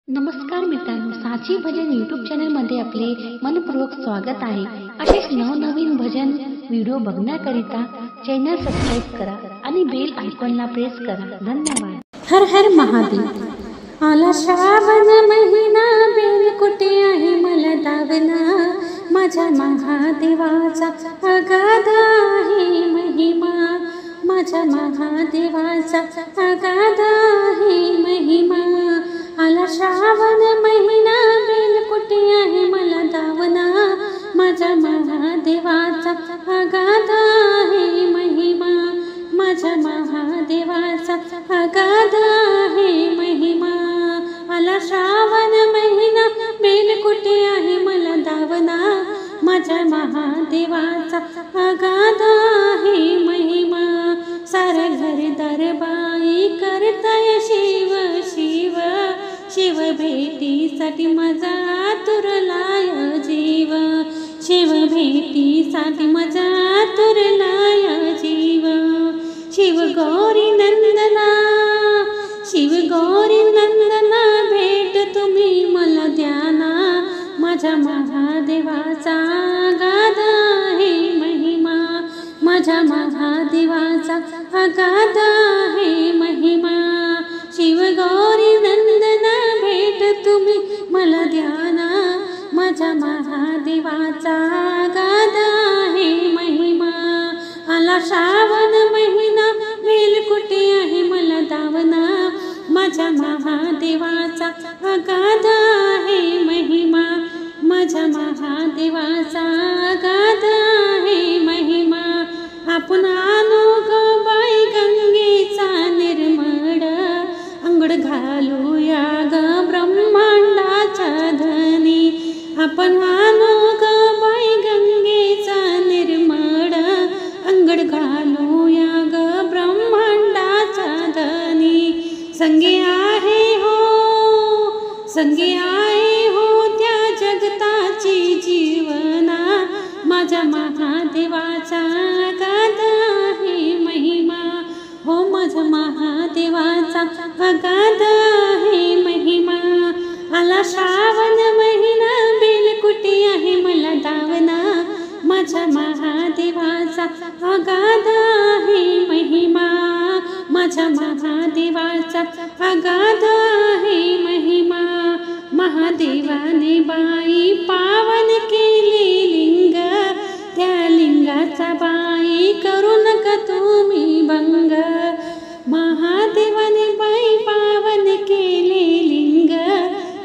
नमस्कार मित्रांनो, साची भजन यूट्यूब चॅनलमध्ये आपले मनपूर्वक स्वागत आहे। असेच नवनवीन भजन व्हिडिओ बघण्याकरिता चॅनल सबस्क्राइब करा आणि बेल आयकॉनला प्रेस करा। धन्यवाद। हर हर महादेव। आला श्रावण महिना, बेल कुठे आहे मला दावना, माझ्या महादेवाचा अगाध आहे महिमा, माझ्या महादेवाचा अगाध आहे महिमा। आला श्रावण महिना, बेल कुठे आहे मला दावना, माझ्या महादेवाचा अगाध आहे महिमा, माझ्या महादेवाचा अगाध आहे महिमा। आला श्रावण महिना, बेल कुठे आहे मला दावना, माझ्या महादेवाचा अगाध आहे महिमा। सारे घर दरबारी करताय शिव शिव, शिव भेटीसाठी माझा आतुरलाय जीव, शिव भेटीसाठी माझा आतुरलाय जीव। शिव गौरी नंदना, शिव गौरी नंदना, भेट तुम्ही मला द्याना, माझ्या महादेवाचा अगाध आहे महिमा, माझ्या महादेवाचा अगाध आहे महिमा। शिव गौरी नंदना, भेट तुम्ही मला द्याना, माझ्या महादेवाचा अगाध आहे महिमा। आला श्रावण महिना, बेल कुठे आहे मला दावना, माझ्या महादेवाचा अगाध आहे महिमा, माझ्या महादेवाचा अगाध आहे महिमा। आपण आणू ग बाई गंगेचा निर्मळ, अंघोळ घालूया ग ब्रह्मांडाच्या धनी, आपण आणू ग बाई गंगेचा निर्मळ, अंघोळ घालूया ग ब्रह्मांडाचा धनी। संगे आहे हो, संगे आहे हो त्या जगताची जीवना, माझ्या महादेवाचा अगाध आहे महिमा, हो माझ्या महादेवाचा अगाध आहे महिमा। आला श्रावण महिना, बेल कुठे आहे मला दावना, माझ्या महादेवाचा अगाध आहे महिमा, माझ्या महादेवाचा अगाध आहे महिमा। महादेवाने बाई पावन केले लिंग, त्या लिंगाचा बाई करू नका तुम्ही भंग, महादेवाने बाई पावन केले लिंग,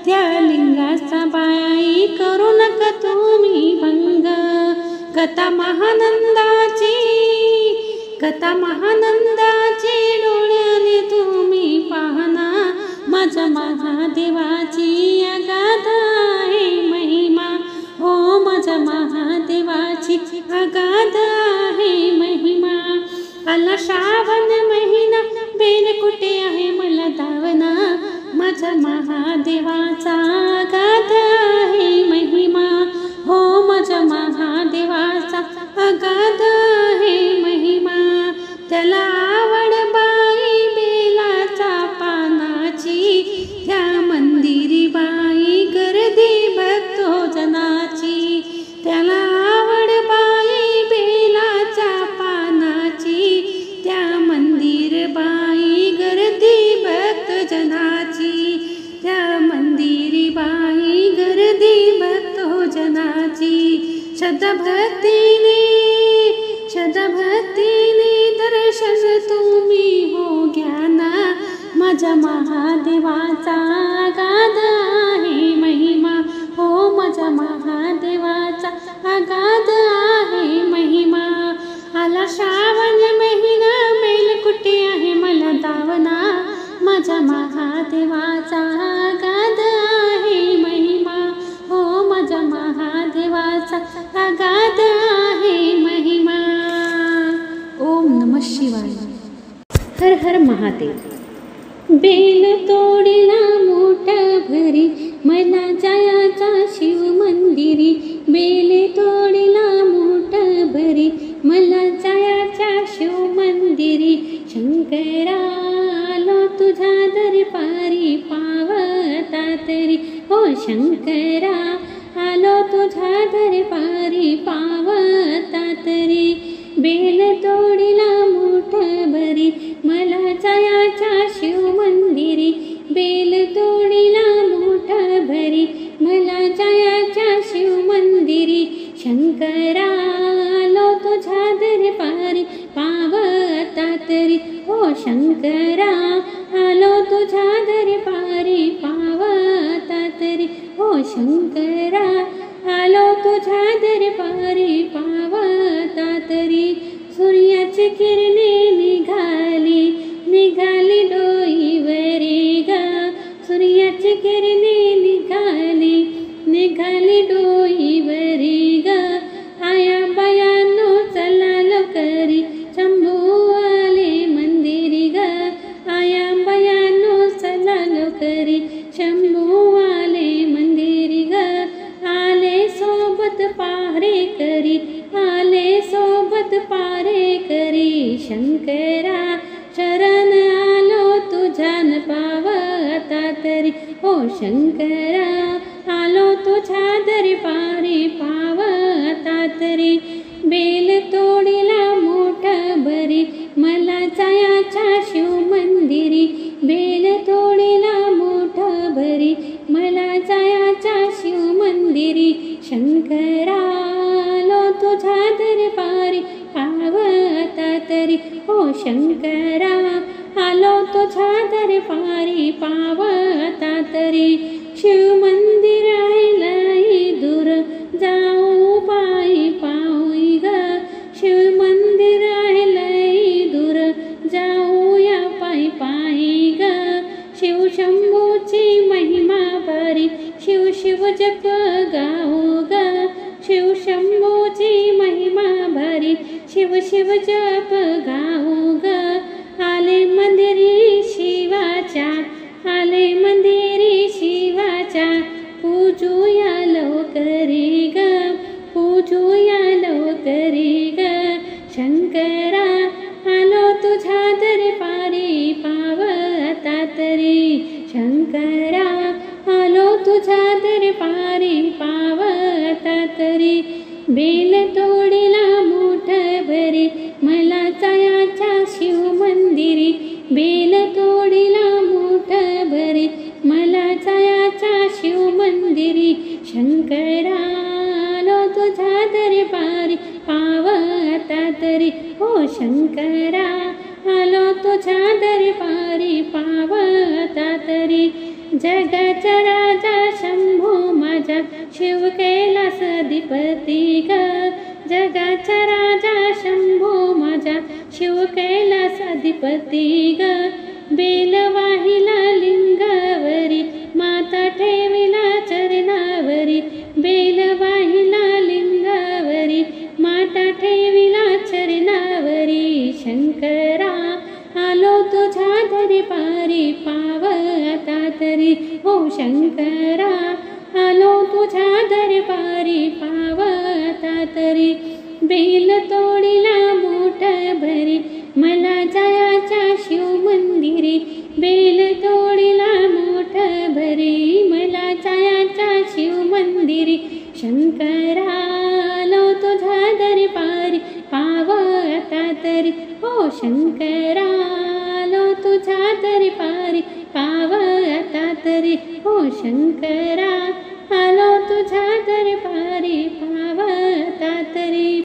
त्या लिंगाचा बाई करू नका तुम्ही भंग। कथा महानंदाची, कथा महानंदाची, डोळ्याने तुम्ही पाहना, माझ्या महादेवाची अगाध आहे महिमा, हो माझ्या महादेवाची अगाध आहे महिमा। आला श्रावण महिना, बेल कुठे आहे मला दावना, माझ्या महादेवाचा अगाध आहे महिमा, हो माझ्या महादेवाचा अगाध आहे महिमा। त्याला आवड बाई बेलाचा पानाची, त्या मंदिरी बाई गर्दी बघतो जनाची, त्याला आवड बाई बेलाचा पानाची, त्या मंदिर बाई गर्दी भक्त जनाची, त्या मंदिरी बाई गर्दी भक्तो जनाची। श्रद्धाभक्तीने, श्रद्धाभक्तीने दर्शन तुम्ही हो घ्याना, माझ्या महादेवाचा अगाध आहे महिमा, हो माझ्या महादेवाचा अगाध आहे महिमा। आला श्रावण महिना, बेल कुठे आहे मला दावना, माझ्या महादेवाचा अगाध आहे महिमा, हो माझ्या महादेवाचा अगाध आहे महिमा। ओम नमः शिवाय। हर हर महादेव। बेल तोडला मोठा भरी, मला जायाचा शिव मंदिरी, बेल तोडला मोठा भरी, मला जायाच्या शिव मंदिरी। शंकरा आलो तुझ्या दरबारी, पावतात तरी हो शंकरा आलो तुझ्या दरबारी पावता तरी बेल तोडीला मूठ भरी मला जायाच्या शिव मंदिरी बेल तोडीला मूठ भरी मला जायाच्या शिव मंदिरी शंकरा आलो तुझ्या दरबारी पावता तरी हो शंकरा आलो तुझ्या दरबारी पावता तरी हो शंकरा आलो तुझ्या दरबारी पावता तरी सूर्याची किरणे निघाली निघाली डोईवरी ग सूर्याची किरणे निघाली निघाली डोईवरी ग आया बायानो चला लवकरी शंभू आले मंदिरी ग आया बायानो चला लवकरी शंभू आले मंदिरी ग आले सोबत पारे करी आले सोबत पारे करी शंकरा शरण आलो तुझ्यान पावता तरी हो शंकरा आलो तुझ्या दरबारी पावता तरी बेल तोडीला मोठ भरी मला जायाच्या शिव मंदिरी बेल तोडीला मोठ भरी मला जायाच्या शिव मंदिरी शंकरा आलो तुझ्या दरबारी पावता तरी हो शंकरा आलो तुझ्या दरबारी पावता तरी शिव मंदिर आहे लई दूर जाऊ पायी पायी ग शिव मंदिर आहे लई दूर जाऊया पायी पायी ग शिव शंभूची महिमा बरी शिव शिव जप गाऊ ग शिव शंभूची महिमा भरी शिव शिव जप गाऊ ग आले मंदिरी शिवाच्या आले मंदिरी शिवाच्या पूजूया लवकरी ग पूजूया लवकरी ग शंकरा आलो तुझ्या दरबारी पावता तरी शंकरा आलो तुझ्या दरबारी पावता तरी बेल तोडीला मूठ भरी मला जायाच्या शिव मंदिरी बेल तोडीला मूठ भरी मला जायाच्या शिव मंदिरी शंकरा आलो तुझ्या दरबारी पावता तरी हो शंकरा आलो तुझ्या दरबारी पावता तरी जगाचा राजा शंभू माझा शिव कैलासाधिपती ग जगाचा राजा शंभू माझा शिव कैलासाधिपती ग बेल वाहिला लिंगावरी माता ठेविला चरणावरी बेल वाहिला लिंगावरी माता ठेविला चरणावरी शंकरा आलो तुझ्या दरबारी पावता तरी हो शंकरा आलो तुझ्या दरबारी पावता तरी बेल तोडीला मोठ भरी मला जायाच्या शिव मंदिरी बेल तोडीला मोठ भरी मला जायाच्या शिव मंदिरी शंकरा आलो तुझ्या दरबारी पावता तरी हो शंकरा आलो तुझ्या दरबारी पावता तरी हो शंकरा